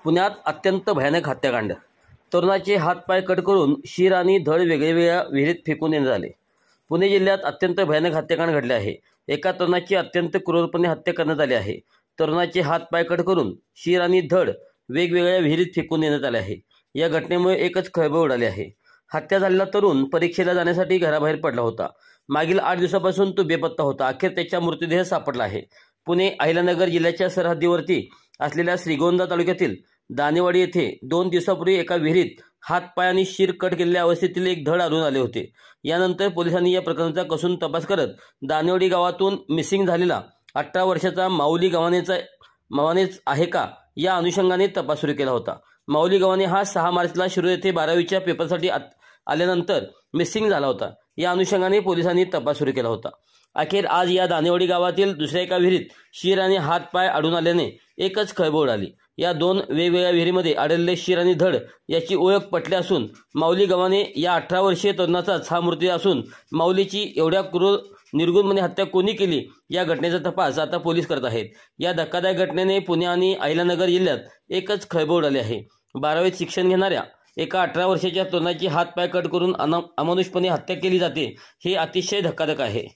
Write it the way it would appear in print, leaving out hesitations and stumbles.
पुण्यात अत्यंत भयानक हत्याकांड। तरुणाचे हातपाय कट करून शीर आणि धड वेगवेगळ्या विहिरीत फेकून देण्यात आले। पुणे जिल्ह्यात अत्यंत भयानक हत्याकांड घडले आहे। एका तरुणाची अत्यंत क्रूरपणे हत्या करण्यात आली आहे। तरुणाचे हातपाय कट करून शीर आणि धड वेगवेगळ्या विहिरीत फेकून देण्यात आले आहे। या घटनेमुळे एकच खळबळ उडाली आहे। हत्या झालेला तरुण परीक्षेला जाण्यासाठी घराबाहेर पडला होता। मागील 8 दिवसापासून तो बेपत्ता होता। अखेर त्याचा मृतदेह सापडला आहे। पुणे अहिल्यानगर जिल्ह्याच्या सरहद्दीवरती असलेल्या श्रीगोंदा तालुक्यातील दानेवाडी येथे 2 दिवसापूर्वी एका विहिरीत हातपाय आणि शीर कट केलेल्या अवस्थेतील एक धड आढळून आले होते। यानंतर पोलिसांनी या प्रकरणाचा कसून तपास करत दानेवाडी गावातून मिसिंग झालेला 18 वर्षाचा माऊली गव्हाणेच आहे का या अनुषंगाने तपास सुरू केला होता। माऊली गव्हाणे हा 6 मार्चला शिरूर येथे 12वीच्या पेपरसाठी आल्यानंतर मिसिंग झाला होता। या अनुषंगाने पोलिसांनी तपास सुरू केला होता। अखेर आज या दानेवाडी गावातील दुसऱ्या एका विहिरीत शीर आणि हातपाय आढळून आल्याने एकच खळबळ उडाली। या 2 वेगवेगळ्या विहिरीमध्ये आढळलेले शीर आणि धड याची ओळख पटली असून माऊली गव्हाणे या 18 वर्षीय तरुणाचाच हा मृतदेह असून माऊलीची एवढ्या क्रूर निर्गुणपणे हत्या कोणी केली या घटनेचा तपास आता पोलीस करत आहेत। या धक्कादायक घटनेने पुणे आणि अहिल्यानगर जिल्ह्यात एकच खळबळ उडाली आहे। 12वीत शिक्षण घेणाऱ्या एका 18 वर्षाच्या तरुणाची हातपाय कट करून अमानुषपणे हत्या केली जाते हे अतिशय धक्कादायक आहे।